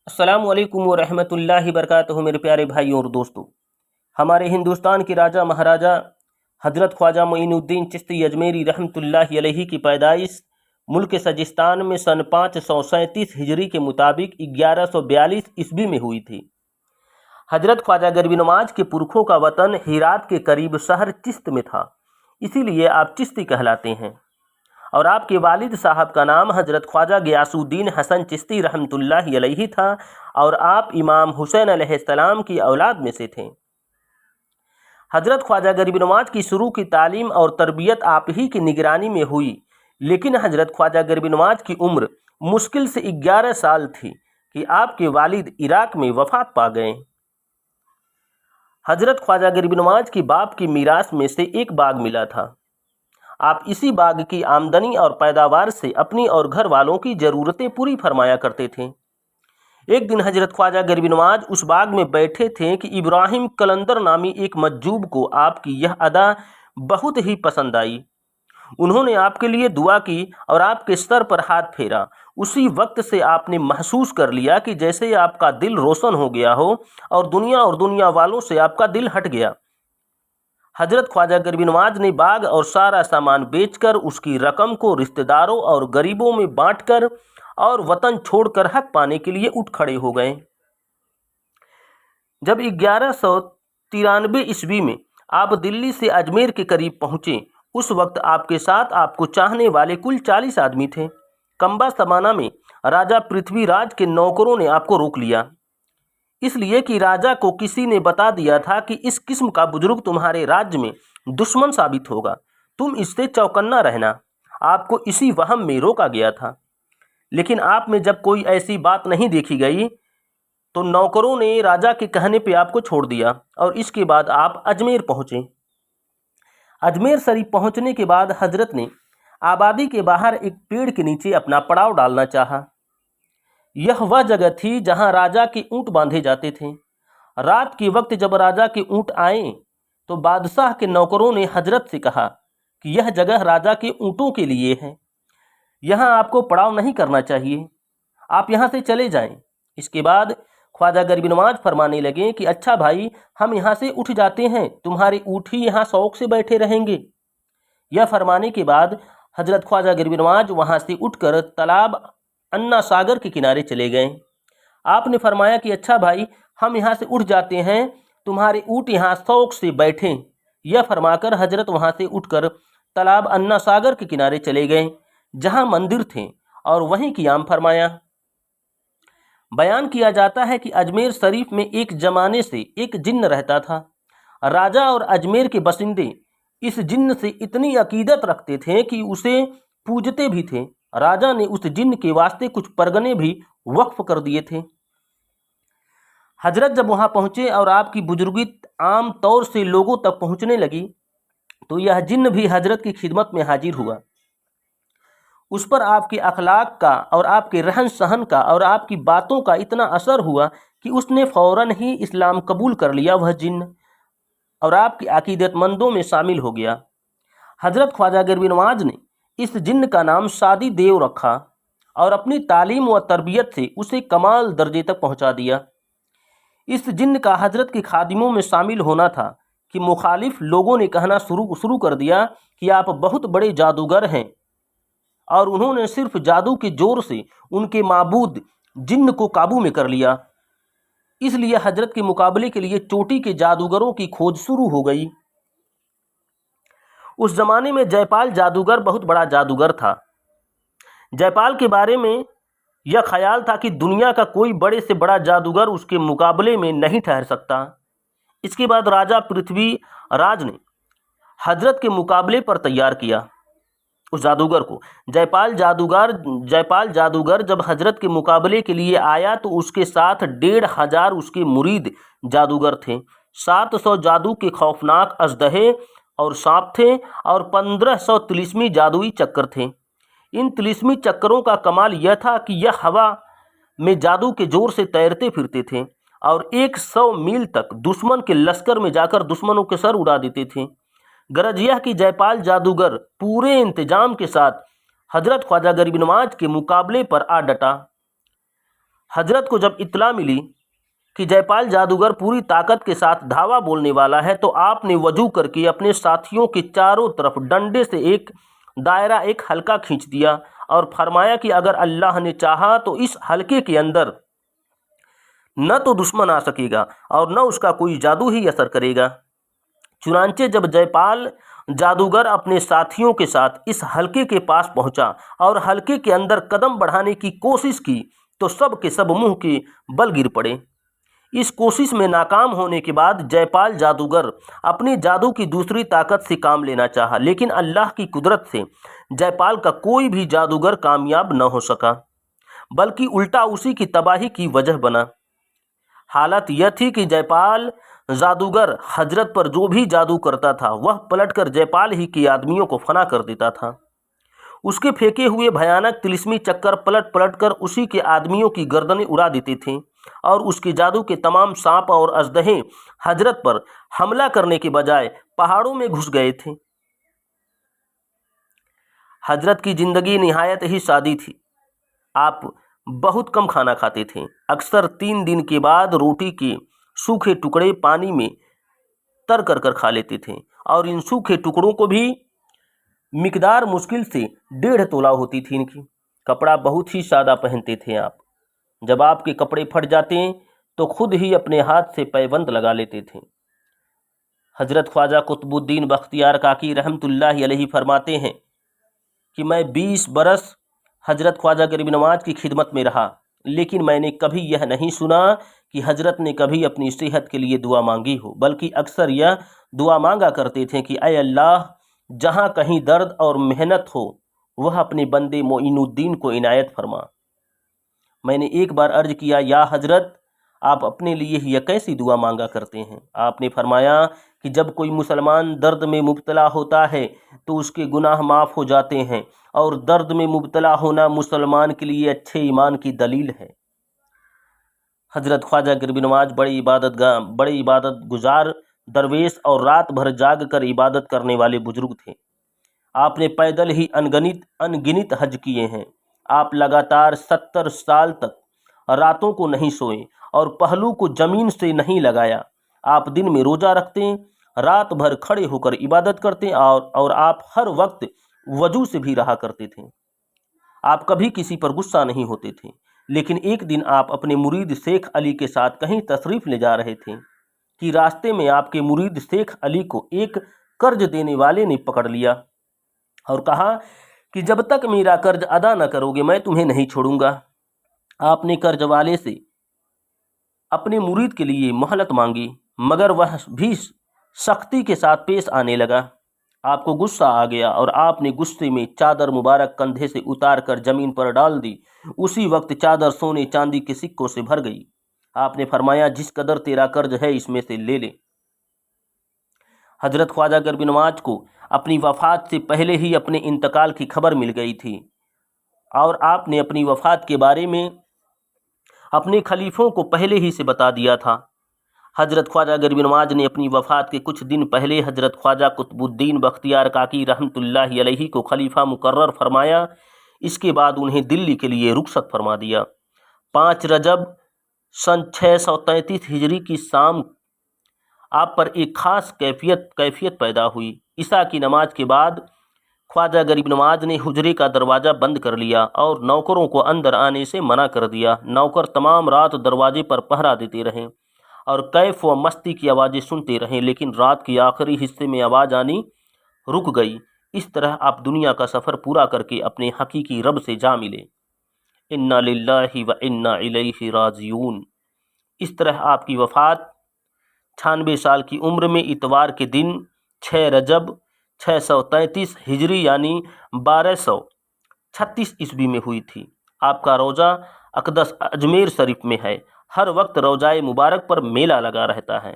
अस्सलामु अलैकुम वरहमतुल्लाहि वबरकातुहू। मेरे प्यारे भाइयों और दोस्तों, हमारे हिंदुस्तान के राजा महाराजा हज़रत ख्वाजा मोइनुद्दीन चिश्ती अजमेरी रहमतुल्लाहि अलैहि की पैदाइश मुल्क सजिस्तान में सन 537 हिजरी के मुताबिक 1142 ईस्वी में हुई थी। हज़रत ख्वाजा गरीब नवाज के पुरखों का वतन हेरात के करीब शहर चिश्त में था, इसीलिए आप चिश्ती कहलाते हैं। और आपके वालिद साहब का नाम हज़रत ख्वाजा गियासुद्दीन हसन चिश्ती रहमतुल्लाहि अलैहि था और आप इमाम हुसैन अलैहिस्सलाम की औलाद में से थे। हज़रत ख्वाजा गरीब नवाज की शुरू की तालीम और तरबियत आप ही की निगरानी में हुई, लेकिन हज़रत ख्वाजा गरीब नवाज की उम्र मुश्किल से 11 साल थी कि आपके वालिद इराक में वफात पा गए। हज़रत ख्वाजा गरीब नवाज की बाप की मीरास में से एक बाग मिला था। आप इसी बाग की आमदनी और पैदावार से अपनी और घर वालों की ज़रूरतें पूरी फरमाया करते थे। एक दिन हज़रत ख्वाजा गरीब नवाज उस बाग में बैठे थे कि इब्राहिम कलंदर नामी एक मज्जूब को आपकी यह अदा बहुत ही पसंद आई। उन्होंने आपके लिए दुआ की और आपके सर पर हाथ फेरा। उसी वक्त से आपने महसूस कर लिया कि जैसे आपका दिल रोशन हो गया हो और दुनिया वालों से आपका दिल हट गया। हज़रत ख्वाजा गरीब नवाज ने बाग और सारा सामान बेचकर उसकी रकम को रिश्तेदारों और गरीबों में बांटकर और वतन छोड़कर हक पाने के लिए उठ खड़े हो गए। जब 1193 ईस्वी में आप दिल्ली से अजमेर के करीब पहुंचे, उस वक्त आपके साथ आपको चाहने वाले कुल 40 आदमी थे। कंबा समाना में राजा पृथ्वीराज के नौकरों ने आपको रोक लिया, इसलिए कि राजा को किसी ने बता दिया था कि इस किस्म का बुजुर्ग तुम्हारे राज्य में दुश्मन साबित होगा, तुम इससे चौकन्ना रहना। आपको इसी वहम में रोका गया था, लेकिन आप में जब कोई ऐसी बात नहीं देखी गई तो नौकरों ने राजा के कहने पे आपको छोड़ दिया और इसके बाद आप अजमेर पहुँचे। अजमेर शरीफ पहुँचने के बाद हजरत ने आबादी के बाहर एक पेड़ के नीचे अपना पड़ाव डालना चाहा। यह वह जगह थी जहां राजा के ऊँट बांधे जाते थे। रात के वक्त जब राजा के ऊँट आए तो बादशाह के नौकरों ने हजरत से कहा कि यह जगह राजा के ऊँटों के लिए है, यहाँ आपको पड़ाव नहीं करना चाहिए, आप यहाँ से चले जाएं। इसके बाद ख्वाजा गरीब नवाज फरमाने लगे कि अच्छा भाई, हम यहाँ से उठ जाते हैं, तुम्हारे ऊँट ही यहाँ शौक से बैठे रहेंगे। यह फरमाने के बाद हजरत ख्वाजा गरीब नवाज वहाँ से उठकर तालाब अन्ना सागर के किनारे चले गए। आपने फरमाया कि अच्छा भाई, हम यहाँ से उठ जाते हैं, तुम्हारे ऊँट यहाँ शौक से बैठें। यह फरमाकर हजरत वहाँ से उठकर तालाब अन्ना सागर के किनारे चले गए, जहाँ मंदिर थे, और वहीं क़ियाम फरमाया। बयान किया जाता है कि अजमेर शरीफ में एक ज़माने से एक जिन्न रहता था। राजा और अजमेर के बसिंदे इस जिन्न से इतनी अकीदत रखते थे कि उसे पूजते भी थे। राजा ने उस जिन्न के वास्ते कुछ परगने भी वक्फ कर दिए थे। हजरत जब वहाँ पहुँचे और आपकी बुजुर्गी आम तौर से लोगों तक पहुँचने लगी तो यह जिन्न भी हजरत की खिदमत में हाजिर हुआ। उस पर आपके अखलाक का और आपके रहन सहन का और आपकी बातों का इतना असर हुआ कि उसने फ़ौरन ही इस्लाम कबूल कर लिया वह जिन्न, और आपके अकीदतमंदों में शामिल हो गया। हजरत ख्वाजा गरीब नवाज ने इस जिन्न का नाम सादी देव रखा और अपनी तालीम व तरबियत से उसे कमाल दर्जे तक पहुंचा दिया। इस जिन्न का हजरत के खादिमों में शामिल होना था कि मुखालिफ लोगों ने कहना शुरू कर दिया कि आप बहुत बड़े जादूगर हैं, और उन्होंने सिर्फ जादू के जोर से उनके माबूद जिन्न को काबू में कर लिया। इसलिए हजरत के मुकाबले के लिए चोटी के जादूगरों की खोज शुरू हो गई। उस जमाने में जयपाल जादूगर बहुत बड़ा जादूगर था। जयपाल के बारे में यह ख्याल था कि दुनिया का कोई बड़े से बड़ा जादूगर उसके मुकाबले में नहीं ठहर सकता। इसके बाद राजा पृथ्वीराज ने हजरत के मुकाबले पर तैयार किया उस जादूगर को। जयपाल जादूगर जब हजरत के मुकाबले के लिए आया तो उसके साथ 1500 उसके मुरीद जादूगर थे। 700 जादू के खौफनाक अजदहे और सांप थे और 1500 तिलिस्मी जादुई चक्कर थे। इन तिलिस्मी चक्करों का कमाल यह था कि यह हवा में जादू के जोर से तैरते फिरते थे और 100 मील तक दुश्मन के लश्कर में जाकर दुश्मनों के सर उड़ा देते थे। गरज यह कि जयपाल जादूगर पूरे इंतजाम के साथ हजरत ख्वाजा गरीब नवाज के मुकाबले पर आ डटा। हजरत को जब इत्तला मिली कि जयपाल जादूगर पूरी ताकत के साथ धावा बोलने वाला है, तो आपने वजू करके अपने साथियों के चारों तरफ डंडे से एक दायरा, एक हल्का खींच दिया और फरमाया कि अगर अल्लाह ने चाहा तो इस हल्के के अंदर न तो दुश्मन आ सकेगा और न उसका कोई जादू ही असर करेगा। चुनांचे जब जयपाल जादूगर अपने साथियों के साथ इस हल्के के पास पहुंचा और हल्के के अंदर कदम बढ़ाने की कोशिश की, तो सब के सब मुंह के बल गिर पड़े। इस कोशिश में नाकाम होने के बाद जयपाल जादूगर अपने जादू की दूसरी ताकत से काम लेना चाहा, लेकिन अल्लाह की कुदरत से जयपाल का कोई भी जादूगर कामयाब न हो सका, बल्कि उल्टा उसी की तबाही की वजह बना। हालत यह थी कि जयपाल जादूगर हजरत पर जो भी जादू करता था वह पलटकर जयपाल ही के आदमियों को फना कर देता था। उसके फेंके हुए भयानक तिलिस्मी चक्कर पलट पलट कर उसी के आदमियों की गर्दनें उड़ा देते थे और उसके जादू के तमाम सांप और अजदहे हजरत पर हमला करने के बजाय पहाड़ों में घुस गए थे। हजरत की जिंदगी निहायत ही सादी थी। आप बहुत कम खाना खाते थे। अक्सर 3 दिन के बाद रोटी के सूखे टुकड़े पानी में तर कर कर खा लेते थे और इन सूखे टुकड़ों को भी मिकदार मुश्किल से 1.5 तोला होती थी इनकी। कपड़ा बहुत ही सादा पहनते थे आप। जब आपके कपड़े फट जाते तो खुद ही अपने हाथ से पैबंद लगा लेते थे। हजरत ख्वाजा कुतुबुद्दीन बख्तियार काकी रहमतुल्लाहि अलैहि फरमाते हैं कि मैं 20 बरस हजरत ख्वाजा गरीब नवाज की खिदमत में रहा, लेकिन मैंने कभी यह नहीं सुना कि हजरत ने कभी अपनी सेहत के लिए दुआ मांगी हो, बल्कि अक्सर यह दुआ मांगा करते थे कि ऐ अल्लाह, जहाँ कहीं दर्द और मेहनत हो वह अपने बंदे मोइनुद्दीन को इनायत फरमा। मैंने एक बार अर्ज किया, या हजरत, आप अपने लिए यह कैसी दुआ मांगा करते हैं? आपने फरमाया कि जब कोई मुसलमान दर्द में मुब्तला होता है तो उसके गुनाह माफ़ हो जाते हैं और दर्द में मुब्तला होना मुसलमान के लिए अच्छे ईमान की दलील है। हजरत ख्वाजा गरीब नवाज बड़े इबादत गुजार दरवेश और रात भर जाग कर इबादत करने वाले बुजुर्ग थे। आपने पैदल ही अनगिनत हज किए हैं। आप लगातार 70 साल तक रातों को नहीं सोए और पहलू को जमीन से नहीं लगाया। आप दिन में रोज़ा रखते, रात भर खड़े होकर इबादत करते और आप हर वक्त वजू से भी रहा करते थे। आप कभी किसी पर गुस्सा नहीं होते थे। लेकिन एक दिन आप अपने मुरीद शेख अली के साथ कहीं तशरीफ़ ले जा रहे थे कि रास्ते में आपके मुरीद शेख अली को एक कर्ज देने वाले ने पकड़ लिया और कहा कि जब तक मेरा कर्ज अदा न करोगे मैं तुम्हें नहीं छोड़ूंगा। आपने कर्ज वाले से अपने मुरीद के लिए मोहलत मांगी, मगर वह भी सख्ती के साथ पेश आने लगा। आपको गुस्सा आ गया और आपने गुस्से में चादर मुबारक कंधे से उतार कर जमीन पर डाल दी। उसी वक्त चादर सोने चांदी के सिक्कों से भर गई। आपने फरमाया, जिस कदर तेरा कर्ज है इसमें से ले ले। हजरत ख्वाजा गरीब नवाज को अपनी वफ़ात से पहले ही अपने इंतकाल की खबर मिल गई थी और आपने अपनी वफ़ात के बारे में अपने खलीफों को पहले ही से बता दिया था। हजरत ख्वाजा गरीब नवाज ने अपनी वफ़ात के कुछ दिन पहले हजरत ख्वाजा कुतुबुद्दीन बख्तियार काकी रहमतुल्लाहि अलैहि को खलीफा मुकर्रर फरमाया। इसके बाद उन्हें दिल्ली के लिए रुखसत फरमा दिया। 5 रजब सन 633 हिजरी की शाम आप पर एक ख़ास कैफियत पैदा हुई। ईशा की नमाज के बाद ख्वाजा गरीब नवाज ने हुजरे का दरवाज़ा बंद कर लिया और नौकरों को अंदर आने से मना कर दिया। नौकर तमाम रात दरवाजे पर पहरा देते रहे और कैफ व मस्ती की आवाज़ें सुनते रहें, लेकिन रात के आखिरी हिस्से में आवाज़ आनी रुक गई। इस तरह आप दुनिया का सफ़र पूरा करके अपने हकीकी रब से जा मिले। इन्ना लिल्लाहि व इन्ना इलैहि राजिऊन। इस तरह आपकी वफ़ात 96 साल की उम्र में इतवार के दिन 6 रजब 633 हिजरी यानी 1236 ईस्वी में हुई थी। आपका रोज़ा अक़दस अजमेर शरीफ में है। हर वक्त रोज़ाए मुबारक पर मेला लगा रहता है।